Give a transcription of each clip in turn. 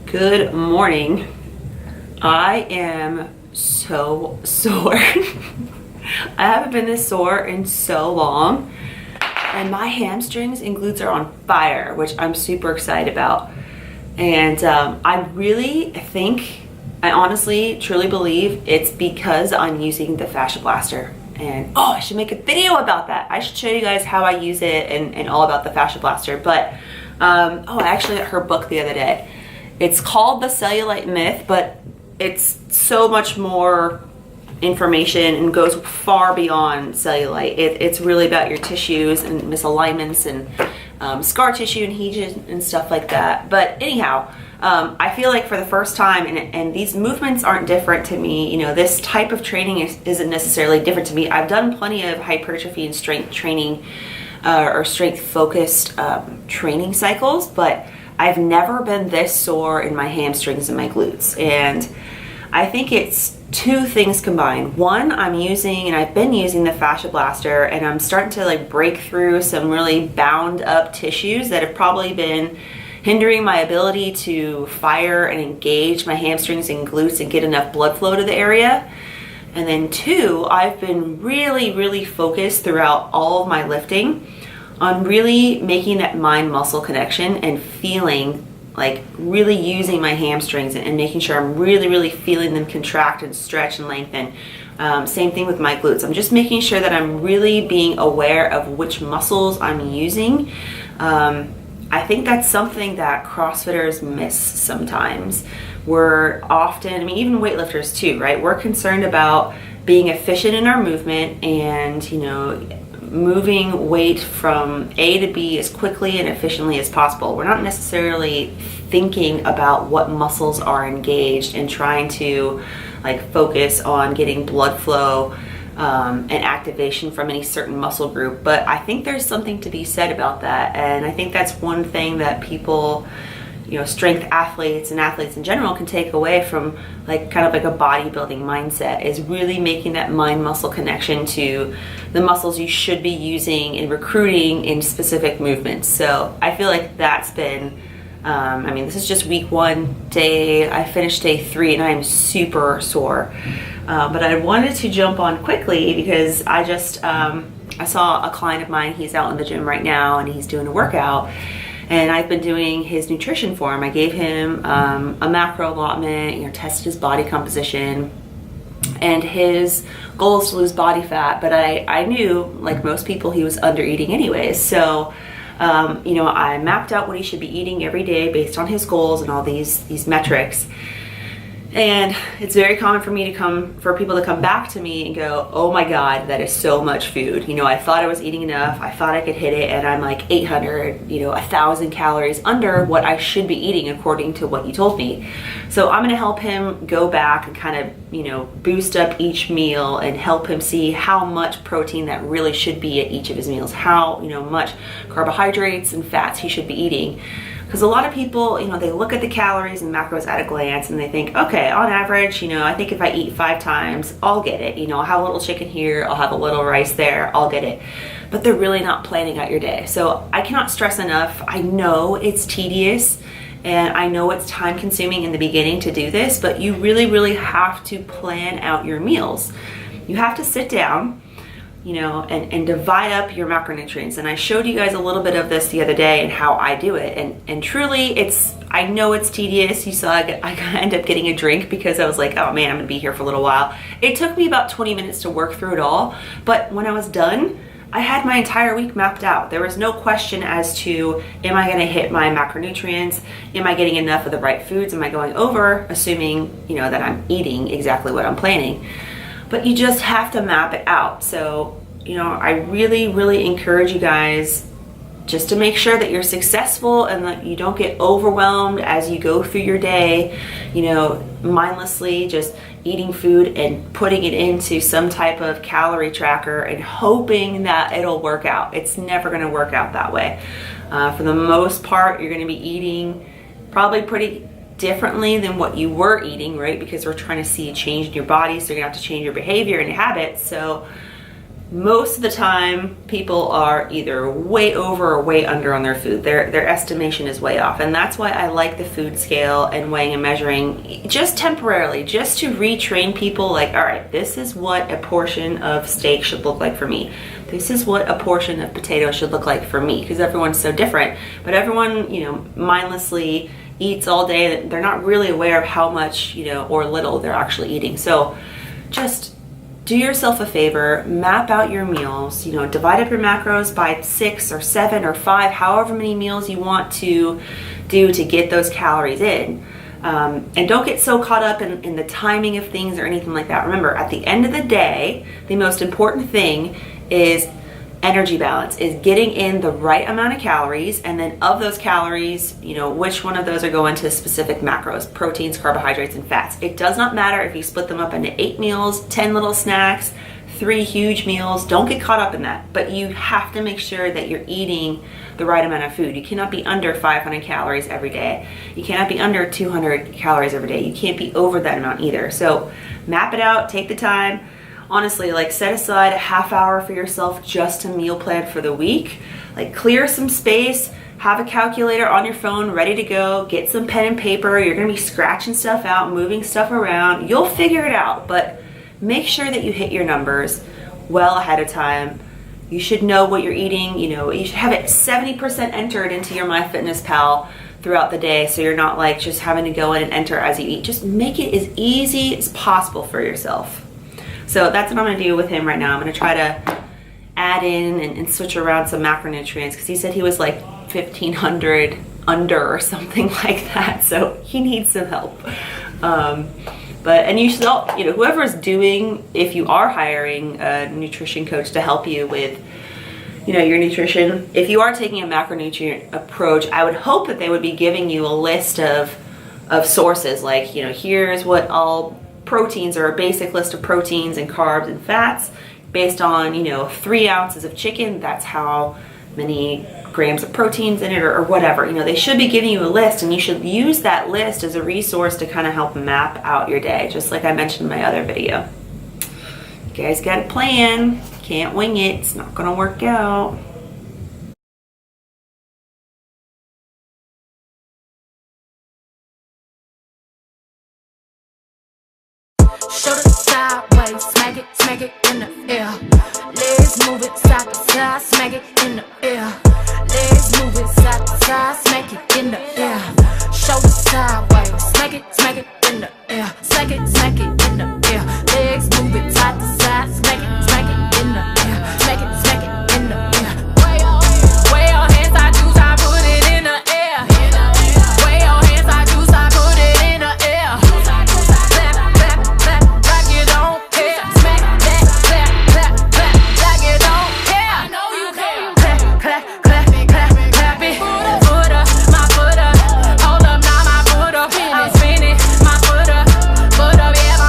Good morning. I am so sore. I haven't been this sore in so long, and my hamstrings and glutes are on fire, which I'm super excited about. And I really think, I honestly truly believe it's because I'm using the fascia blaster. And I should make a video about that. I should show you guys how I use it and all about the fascia blaster. But I actually got her book the other day. It's called The Cellulite Myth, but it's so much more information and goes far beyond cellulite. It's really about your tissues and misalignments and scar tissue and adhesion and stuff like that. But anyhow, I feel like for the first time, and these movements aren't different to me, this type of training isn't necessarily different to me. I've done plenty of hypertrophy and strength training or strength focused training cycles, but I've never been this sore in my hamstrings and my glutes. And I think it's two things combined. One, I've been using the fascia blaster, and I'm starting to break through some really bound up tissues that have probably been hindering my ability to fire and engage my hamstrings and glutes and get enough blood flow to the area. And then two, I've been really focused throughout all of my lifting on really making that mind muscle connection and feeling really using my hamstrings and making sure I'm really feeling them contract and stretch and lengthen. Same thing with my glutes. I'm just making sure that I'm really being aware of which muscles I'm using. I think that's something that CrossFitters miss sometimes. We're often, even weightlifters too, right? We're concerned about being efficient in our movement and, moving weight from A to B as quickly and efficiently as possible. We're not necessarily thinking about what muscles are engaged and trying to focus on getting blood flow and activation from any certain muscle group. But I think there's something to be said about that, and I think that's one thing that people, strength athletes and athletes in general can take away from kind of a bodybuilding mindset, is really making that mind muscle connection to the muscles you should be using in recruiting in specific movements. So I feel like that's been this is just week 1 day. I finished day 3 and I am super sore. But I wanted to jump on quickly because I just, I saw a client of mine. He's out in the gym right now and he's doing a workout. And I've been doing his nutrition for him. I gave him a macro allotment, tested his body composition. And his goal is to lose body fat. But I knew, like most people, he was under eating anyways. So I mapped out what he should be eating every day based on his goals and all these metrics. And it's very common for people to come back to me and go, oh my God, that is so much food. I thought I was eating enough. I thought I could hit it, and I'm 800, 1,000 calories under what I should be eating according to what you told me. So I'm gonna help him go back and kind of, boost up each meal and help him see how much protein that really should be at each of his meals, how, much carbohydrates and fats he should be eating. Because a lot of people, they look at the calories and macros at a glance and they think, okay, on average, I think if I eat 5 times, I'll get it. I'll have a little chicken here, I'll have a little rice there, I'll get it. But they're really not planning out your day. So I cannot stress enough, I know it's tedious and I know it's time consuming in the beginning to do this, but you really have to plan out your meals. You have to sit down, and divide up your macronutrients. And I showed you guys a little bit of this the other day and how I do it. And truly, I know it's tedious. You saw I ended up getting a drink because I was like, oh man, I'm gonna be here for a little while. It took me about 20 minutes to work through it all. But when I was done, I had my entire week mapped out. There was no question as to, am I gonna hit my macronutrients? Am I getting enough of the right foods? Am I going over? Assuming, that I'm eating exactly what I'm planning. But you just have to map it out. So, I really encourage you guys just to make sure that you're successful and that you don't get overwhelmed as you go through your day, mindlessly just eating food and putting it into some type of calorie tracker and hoping that it'll work out. It's never gonna work out that way. For the most part, you're gonna be eating probably pretty differently than what you were eating, right? Because we're trying to see a change in your body, so you're gonna have to change your behavior and your habits. So most of the time people are either way over or way under on their food. Their estimation is way off, and that's why I like the food scale and weighing and measuring just temporarily, just to retrain people like, all right, this is what a portion of steak should look like for me. This is what a portion of potato should look like for me, because everyone's so different. But everyone, you know, mindlessly eats all day. They're not really aware of how much, you know, or little they're actually eating. So just do yourself a favor, map out your meals, you know, divide up your macros by 6 or 7 or 5, however many meals you want to do to get those calories in. And don't get so caught up in the timing of things or anything like that. Remember, at the end of the day, the most important thing is energy balance, is getting in the right amount of calories, and then of those calories, you know, which one of those are going to specific macros, proteins, carbohydrates, and fats. It does not matter if you split them up into 8 meals, 10 little snacks, 3 huge meals. Don't get caught up in that, but you have to make sure that you're eating the right amount of food. You cannot be under 500 calories every day. You cannot be under 200 calories every day. You can't be over that amount either. So map it out, take the time. Honestly, like, set aside a half hour for yourself just to meal plan for the week. Like, clear some space, have a calculator on your phone ready to go, get some pen and paper. You're gonna be scratching stuff out, moving stuff around. You'll figure it out, but make sure that you hit your numbers well ahead of time. You should know what you're eating. You know, you should have it 70% entered into your MyFitnessPal throughout the day, so you're not like just having to go in and enter as you eat. Just make it as easy as possible for yourself. So that's what I'm gonna do with him right now. I'm gonna try to add in and switch around some macronutrients, because he said he was like 1,500 under or something like that. So he needs some help. And you should all, you know, whoever's doing, if you are hiring a nutrition coach to help you with, you know, your nutrition, if you are taking a macronutrient approach, I would hope that they would be giving you a list of sources, like, you know, here's what all proteins, or a basic list of proteins and carbs and fats based on, you know, 3 ounces of chicken, that's how many grams of proteins in it, or whatever. You know, they should be giving you a list, and you should use that list as a resource to kind of help map out your day, just like I mentioned in my other video. You guys got a plan, can't wing it, it's not gonna work out. Shoulder sideways, smack it in the air. Legs move it side to side, smack it in the air. Legs move it side to side, smack it in the air. Shoulder sideways, smack it in the air. Smack it in the air. Legs move it side to side, smack it in the air. Smack it in the air. Way your hands, I choose, I put it in the air. Way your hands, I choose, I put it in the air. My foot up, yeah.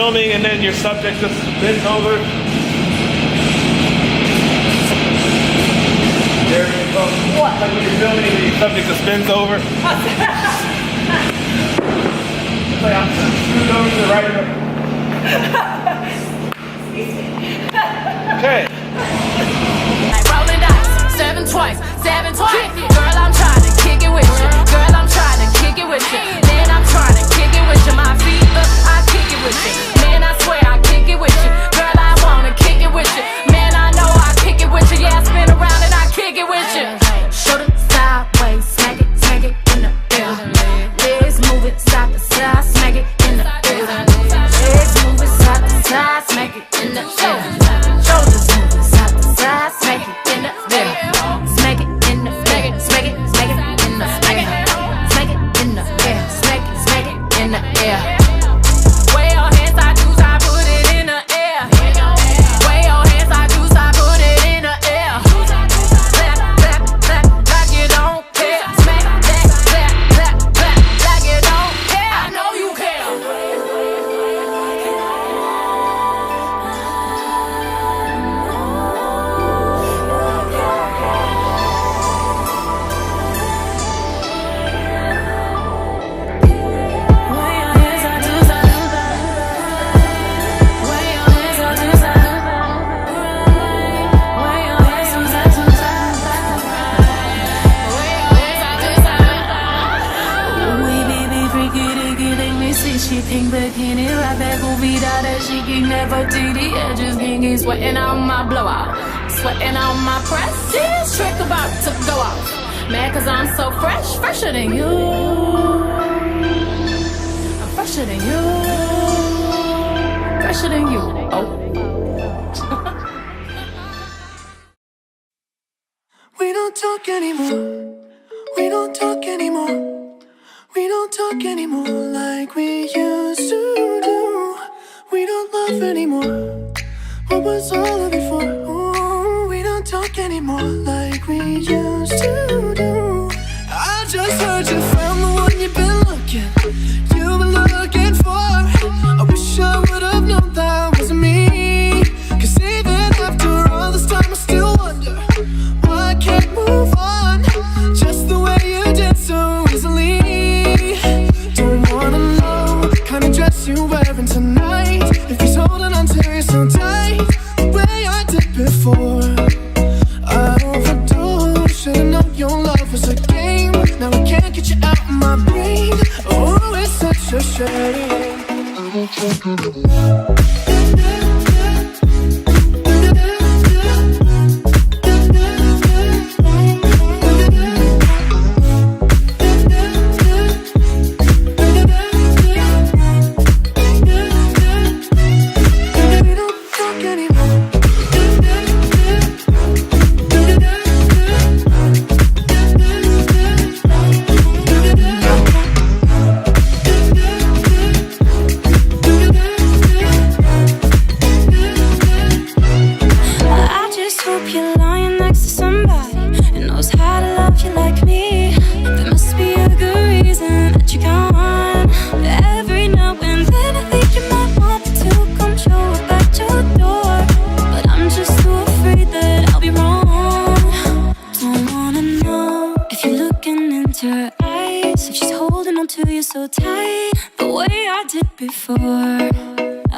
filming and then your subject just bends over. There you go. What? Like when you're filming and your subject just bends over. It's like I'm screwed over to the right. Okay. Like rolling dice, 7 twice, 7 twice. Girl, I'm trying to kick it with you. Girl, I'm trying to kick it with you. Man, I'm trying to kick it with you. My feet up, I kick it with you. Man, I swear I kick it with you. Girl, I wanna kick it with you. Man, I know I kick it with you. Yeah, I spin around and I kick it with you. Shoulder sideways, smack it in the air. Legs moving side to side, smack it in the air. Legs moving side to side, smack it in the air. Shoulders moving side to side, smack it in the air. Smack it in the air, smack it in the air. Smack it in the air, smack it in the air. Way your hands, I do, I put it in the air. Way your hands, I do, I put it in the air. Clap, clap, clap, like you don't care. Smack that, clap, clap, clap, like you don't care. I know you care. She pink bikini, like that goofy doll that she can never take the edges. King sweating on my blowout, sweating on my press. This trick about to go off. Mad cause I'm so fresh, fresher than you. I'm fresher than you, fresher than you. Oh. We don't talk anymore. We don't talk anymore. We don't talk anymore like we used to do. We don't love anymore. What was all of it for? Ooh, we don't talk anymore like we used to do. I just heard you found the one you've been looking for. I wish I would have known that wasn't me. Cause even after all this time I still wonder why I can't move on just the way you did so easily. Don't wanna know the kind of dress you're wearing tonight. If he's holding on to you so tight the way I did before. I overdosed, should've known your love was a game. Now I can't get you out of my brain. Oh, it's such a shame. I don't talk anymore.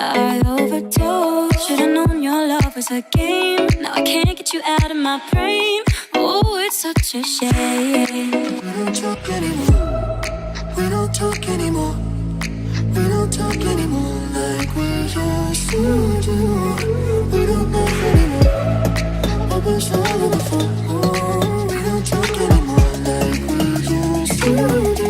I overdosed. Should've known your love was a game. Now I can't get you out of my brain. Oh, it's such a shame. We don't talk anymore. We don't talk anymore. We don't talk anymore like we used to do. We don't love anymore. What was all of it for? Oh, we don't talk anymore like we used to do.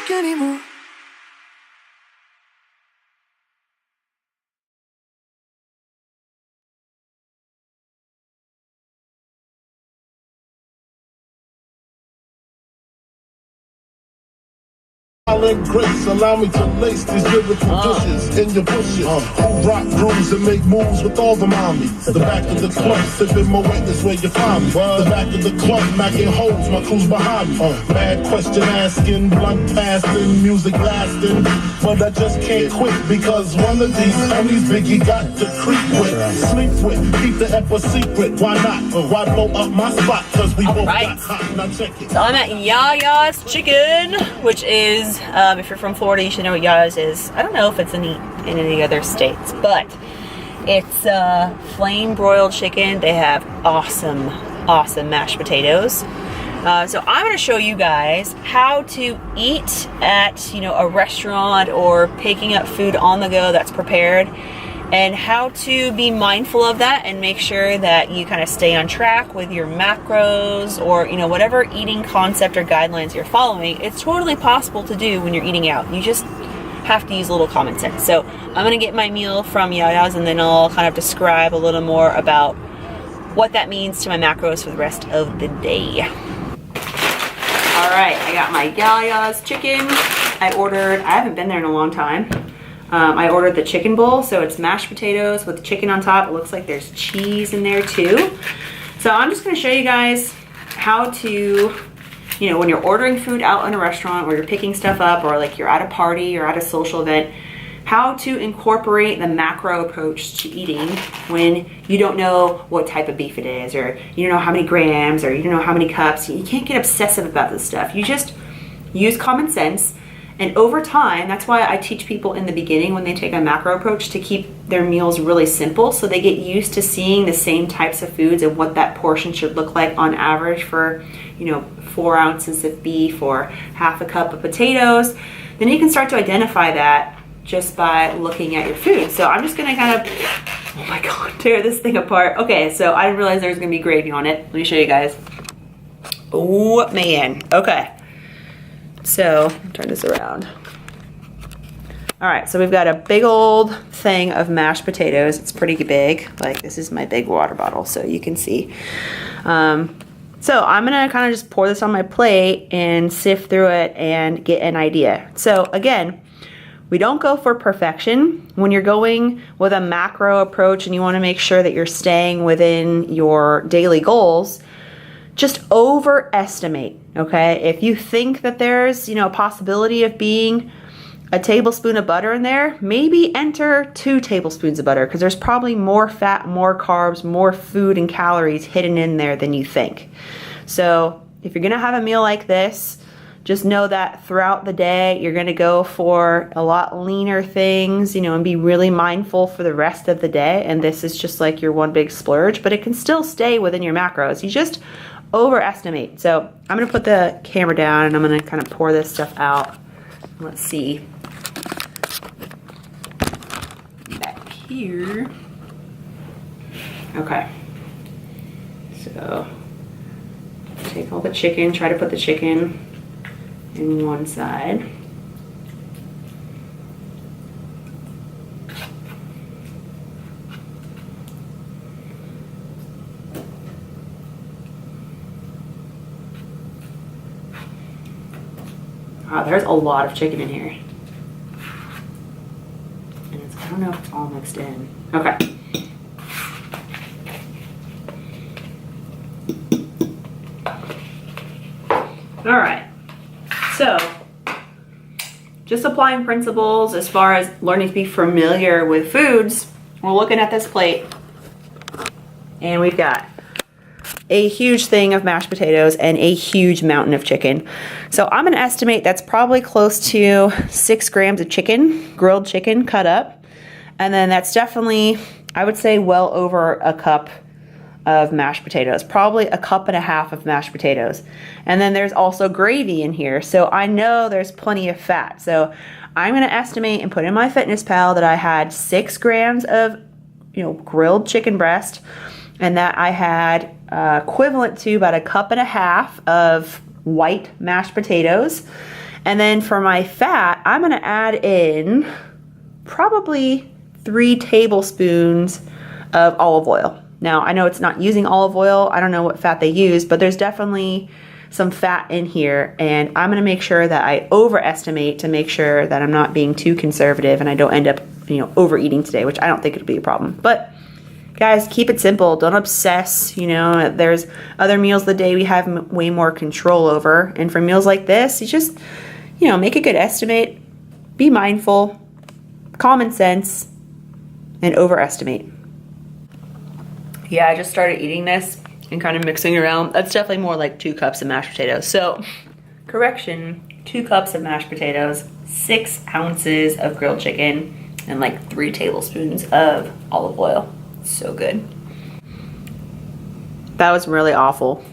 talk anymore. And grace, allow me to lace these lyrical dishes in your bushes. Who rock grooves and make moves with all the mommies. The back of the club, sipping my wet is where you find me. The back of the club, macking holes, my crew's behind me. Mad question asking, blunt passing, music lasting. But I just can't quit because one of these homies Biggie got to creep with, sleep with, keep the ep a secret. Why not? Why blow up my spot? Cause we both got hot. Now check it. So I'm at Yaya's Chicken, which is, if you're from Florida, you should know what Yaya's is. I don't know if it's in any other states, but it's flame broiled chicken. They have awesome mashed potatoes. So I'm going to show you guys how to eat at, a restaurant or picking up food on the go that's prepared, and how to be mindful of that and make sure that you kind of stay on track with your macros or, whatever eating concept or guidelines you're following. It's totally possible to do when you're eating out. You just have to use a little common sense. So I'm going to get my meal from Yaya's, and then I'll kind of describe a little more about what that means to my macros for the rest of the day. All right, I got my Yaya's chicken. I haven't been there in a long time. I ordered the chicken bowl, so it's mashed potatoes with chicken on top. It looks like there's cheese in there too. So I'm just gonna show you guys how to, when you're ordering food out in a restaurant or you're picking stuff up, or like you're at a party or at a social event, how to incorporate the macro approach to eating when you don't know what type of beef it is, or you don't know how many grams, or you don't know how many cups. You can't get obsessive about this stuff. You just use common sense. And over time, that's why I teach people in the beginning when they take a macro approach to keep their meals really simple, so they get used to seeing the same types of foods and what that portion should look like on average for, 4 ounces of beef or half a cup of potatoes. Then you can start to identify that just by looking at your food. So I'm just gonna kind of, oh my God, tear this thing apart. Okay, so I didn't realize there was gonna be gravy on it. Let me show you guys. Oh man, okay. So, turn this around. All right, so we've got a big old thing of mashed potatoes. It's pretty big. Like, this is my big water bottle, so you can see. So I'm gonna kind of just pour this on my plate and sift through it and get an idea. So again, we don't go for perfection. When you're going with a macro approach and you wanna make sure that you're staying within your daily goals, just overestimate, okay? If you think that there's, a possibility of being a tablespoon of butter in there, maybe enter 2 tablespoons of butter, because there's probably more fat, more carbs, more food and calories hidden in there than you think. So if you're gonna have a meal like this, just know that throughout the day, you're gonna go for a lot leaner things, and be really mindful for the rest of the day. And this is just like your one big splurge, but it can still stay within your macros. You just overestimate. So I'm gonna put the camera down and I'm gonna kind of pour this stuff out. Let's see. Back here. Okay. So take all the chicken, try to put the chicken in one side. Wow, there's a lot of chicken in here. And I don't know if it's all mixed in. Okay. All right. So, just applying principles as far as learning to be familiar with foods. We're looking at this plate and we've got a huge thing of mashed potatoes and a huge mountain of chicken. So I'm gonna estimate that's probably close to 6 grams of chicken, grilled chicken cut up. And then that's definitely, I would say, well over a cup of mashed potatoes, probably a cup and a half of mashed potatoes. And then there's also gravy in here. So I know there's plenty of fat. So I'm gonna estimate and put in my FitnessPal that I had 6 grams of, grilled chicken breast, and that I had equivalent to about a cup and a half of white mashed potatoes. And then for my fat, I'm gonna add in probably 3 tablespoons of olive oil. Now, I know it's not using olive oil. I don't know what fat they use, but there's definitely some fat in here, and I'm gonna make sure that I overestimate to make sure that I'm not being too conservative and I don't end up, you know, overeating today, which I don't think it'll be a problem. But guys, keep it simple. Don't obsess. You know, there's other meals of the day we have way more control over, and for meals like this, you just, you know, make a good estimate, be mindful, common sense, and overestimate. Yeah, I just started eating this and kind of mixing around. That's definitely more like 2 cups of mashed potatoes. So, correction, 2 cups of mashed potatoes, 6 ounces of grilled chicken, and like 3 tablespoons of olive oil. So good. That was really awful.